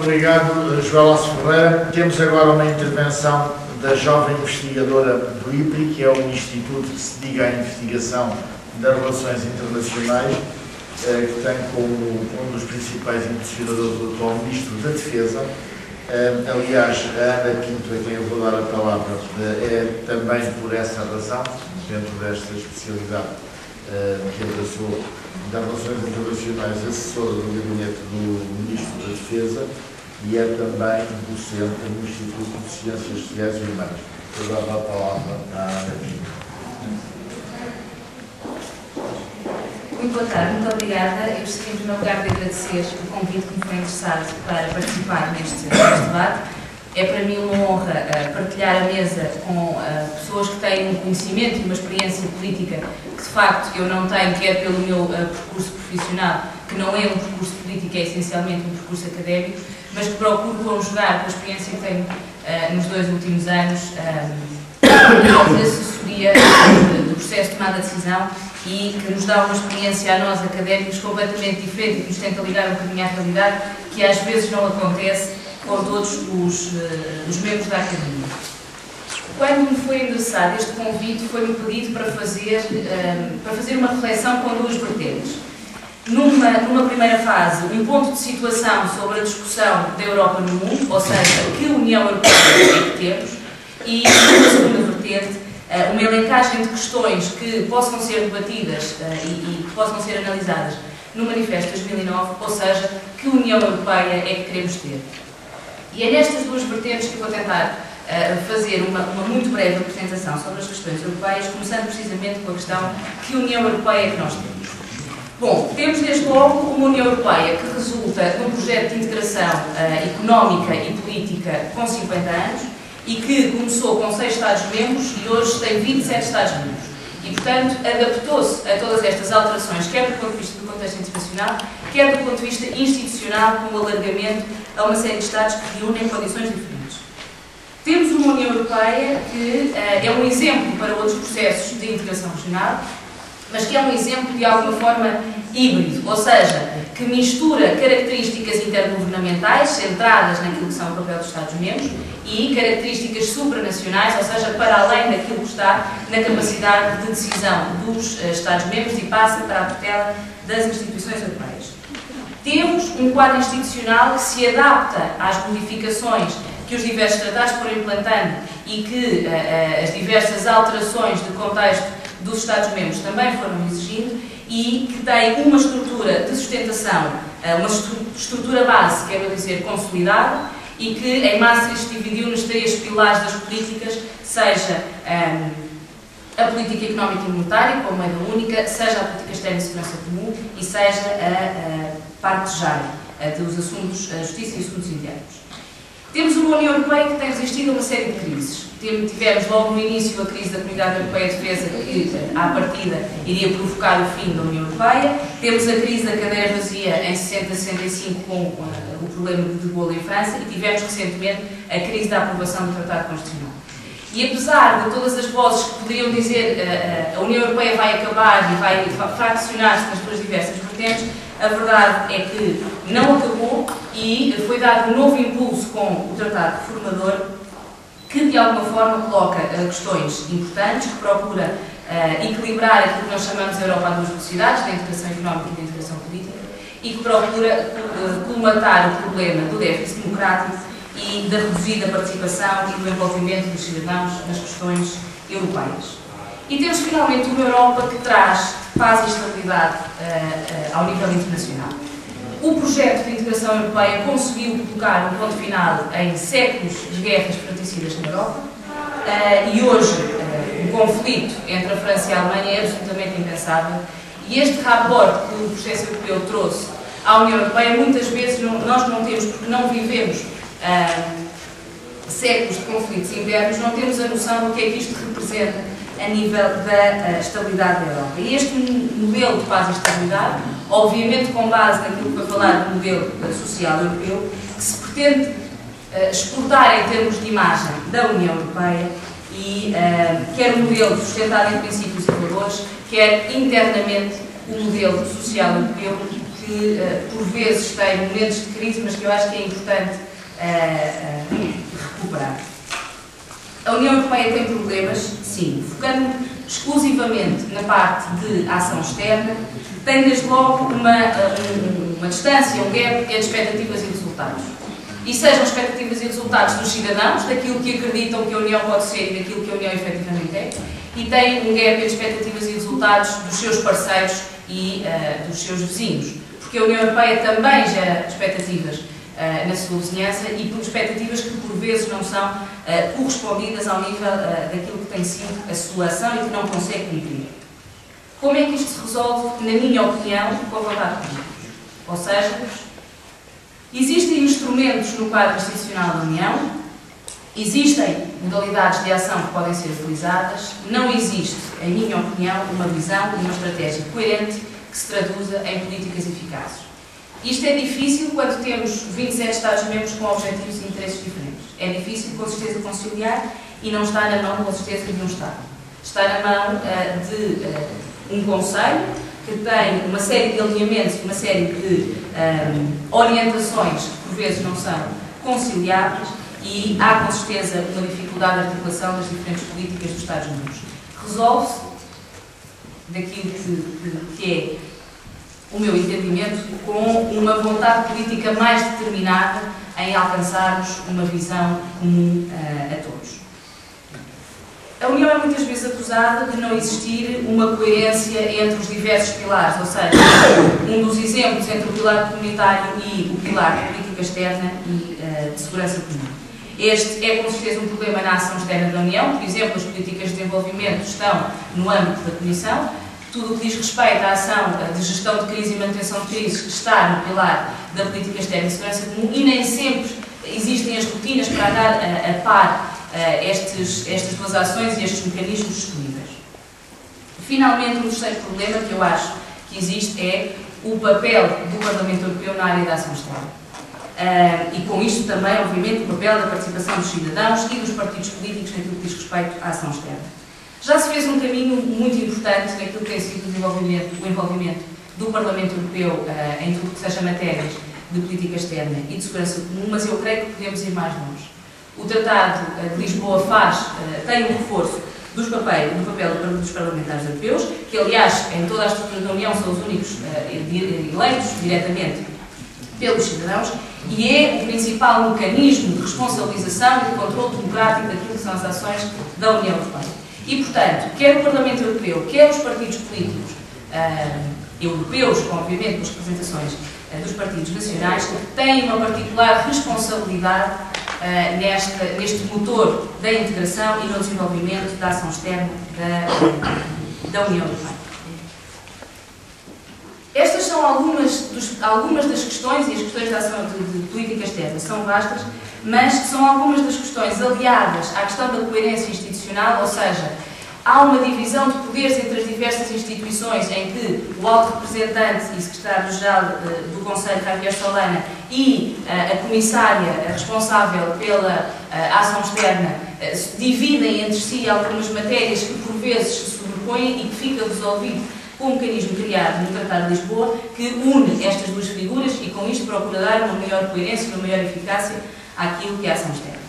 obrigado, João Lasso Ferreira. Temos agora uma intervenção da jovem investigadora do IPRI, que é o Instituto que se dedica à investigação das relações internacionais, que tem como um dos principais investigadores o atual Ministro da Defesa. Aliás, a Ana Pinto, a quem eu vou dar a palavra, é também por essa razão, dentro desta especialidade que abraçou das Relações Internacionais, assessora do Gabinete do Ministro da Defesa, e é também docente no Instituto de Ciências Sociais e Humanas. Vou dar a palavra à Ana Pinto. Muito boa tarde, muito obrigada. Eu gostaria, em primeiro lugar, de agradecer o convite que me foi interessado para participar neste debate. É para mim uma honra partilhar a mesa com pessoas que têm um conhecimento e uma experiência política que, de facto, eu não tenho, quer pelo meu percurso profissional, que não é um percurso político, é essencialmente um percurso académico, mas que procuro conjugar com a experiência que tenho nos 2 últimos anos de assessoria do processo de tomada de decisão, e que nos dá uma experiência a nós académicos completamente diferente e que nos tenta ligar um bocadinho à realidade, que às vezes não acontece com todos os membros da academia. Quando me foi endereçado este convite, foi-me pedido para fazer uma reflexão com 2 vertentes. Numa primeira fase, um ponto de situação sobre a discussão da Europa no mundo, ou seja, que União Europeia é que temos, e numa segunda vertente, uma elencagem de questões que possam ser debatidas e que possam ser analisadas no Manifesto de 2009, ou seja, que União Europeia é que queremos ter. E é nestas 2 vertentes que vou tentar fazer uma muito breve apresentação sobre as questões europeias, começando precisamente com a questão que União Europeia é que nós temos. Bom, temos desde logo uma União Europeia que resulta de um projeto de integração económica e política com 50 anos, e que começou com 6 Estados-membros e hoje tem 27 Estados-membros. E, portanto, adaptou-se a todas estas alterações, quer do ponto de vista do contexto internacional, quer do ponto de vista institucional, com o alargamento a uma série de Estados que reúnem condições diferentes. Temos uma União Europeia que é um exemplo para outros processos de integração regional, mas que é um exemplo de alguma forma híbrido, ou seja, que mistura características intergovernamentais centradas naquilo que são o papel dos Estados-membros e características supranacionais, ou seja, para além daquilo que está na capacidade de decisão dos Estados-membros e passa para a tutela das instituições europeias. Temos um quadro institucional que se adapta às modificações que os diversos tratados foram implantando e que as diversas alterações de contexto dos Estados-membros também foram exigindo, e que tem uma estrutura de sustentação, uma estrutura base, quero dizer, consolidada, e que em Maastricht dividiu nos 3 pilares das políticas, seja a política económica e monetária, como moeda única, seja a política externa e segurança comum, e seja a parte já dos assuntos, a justiça e assuntos internos. Temos uma União Europeia que tem resistido a uma série de crises. Tivemos logo no início a crise da Comunidade Europeia de Defesa, que, à partida, iria provocar o fim da União Europeia. Temos a crise da cadeia vazia em 60-65 com o problema de De Gaulle em França, e tivemos recentemente a crise da aprovação do Tratado Constitucional. E apesar de todas as vozes que poderiam dizer a União Europeia vai acabar e vai fraccionar-se nas suas diversas vertentes, a verdade é que não acabou e foi dado um novo impulso com o Tratado Reformador, que de alguma forma coloca questões importantes, que procura equilibrar aquilo que nós chamamos de Europa a 2 velocidades, da integração económica e da integração política, e que procura colmatar o problema do déficit democrático e da reduzida participação e do envolvimento dos cidadãos nas questões europeias. E temos finalmente uma Europa que traz paz e estabilidade ao nível internacional. O projeto de integração europeia conseguiu colocar um ponto final em séculos de guerras fratricidas na Europa, e hoje o conflito entre a França e a Alemanha é absolutamente impensável, e este rapport que o processo europeu trouxe à União Europeia, muitas vezes nós não temos, porque não vivemos séculos de conflitos internos, não temos a noção do que é que isto representa a nível da estabilidade da Europa. E este modelo de paz e estabilidade, obviamente com base naquilo que foi falado do modelo social europeu, que se pretende exportar em termos de imagem da União Europeia, e quer um modelo sustentado em princípios e valores, quer internamente o modelo social europeu, que por vezes tem momentos de crise, mas que eu acho que é importante recuperar. A União Europeia tem problemas, sim, focando exclusivamente na parte de ação externa, tem desde logo uma distância, um gap entre expectativas e resultados. E sejam expectativas e resultados dos cidadãos, daquilo que acreditam que a União pode ser e daquilo que a União efetivamente é, e tem um gap entre expectativas e resultados dos seus parceiros e dos seus vizinhos. Porque a União Europeia também gera expectativas na sua vizinhança e por expectativas que por vezes não são correspondidas ao nível daquilo que tem sido a sua ação e que não consegue cumprir. Como é que isto se resolve, na minha opinião, com a vontade política? Ou seja, existem instrumentos no quadro institucional da União, existem modalidades de ação que podem ser utilizadas, não existe, em minha opinião, uma visão e uma estratégia coerente que se traduza em políticas eficazes. Isto é difícil quando temos 27 Estados-membros com objetivos e interesses diferentes. É difícil, com certeza, conciliar e não está na mão, com certeza, de um Estado. Está na mão de um Conselho que tem uma série de alinhamentos, uma série de orientações que, por vezes, não são conciliáveis e há, com certeza, uma dificuldade de articulação das diferentes políticas dos Estados-membros. Resolve-se daquilo que é o meu entendimento, com uma vontade política mais determinada em alcançarmos uma visão comum a todos. A União é muitas vezes acusada de não existir uma coerência entre os diversos pilares, ou seja, um dos exemplos entre o pilar comunitário e o pilar de política externa e de segurança comum. Este é, com certeza, um problema na ação externa da União. Por exemplo, as políticas de desenvolvimento estão no âmbito da Comissão. Tudo o que diz respeito à ação de gestão de crise e manutenção de crise está no pilar da política externa e segurança comum e nem sempre existem as rotinas para dar a par estas duas ações e estes mecanismos disponíveis. Finalmente, um terceiro problema que eu acho que existe é o papel do Parlamento Europeu na área da ação externa. E com isto também, obviamente, o papel da participação dos cidadãos e dos partidos políticos naquilo que diz respeito à ação externa. Já se fez um caminho muito importante naquilo que tem sido o envolvimento do Parlamento Europeu em tudo que seja matérias de política externa e de segurança comum, mas eu creio que podemos ir mais longe. O Tratado de Lisboa tem um reforço do papel dos parlamentares europeus, que aliás em toda a estrutura da União são os únicos eleitos diretamente pelos cidadãos, e é o principal mecanismo de responsabilização e de controle democrático daquilo que são as ações da União Europeia. E, portanto, quer o Parlamento Europeu, quer os partidos políticos europeus, obviamente com as representações dos partidos nacionais, têm uma particular responsabilidade neste motor da integração e no desenvolvimento da ação externa da União Europeia. Estas são algumas das questões, e as questões da ação de política externa são vastas, mas são algumas das questões aliadas à questão da coerência institucional, ou seja, há uma divisão de poderes entre as diversas instituições em que o alto representante e secretário-geral do Conselho, Javier Solana, e a comissária responsável pela ação externa dividem entre si algumas matérias que por vezes se sobrepõem e que fica resolvido com um mecanismo criado no Tratado de Lisboa que une estas duas figuras e com isto procura dar uma maior coerência e uma maior eficácia àquilo que é a ação externa.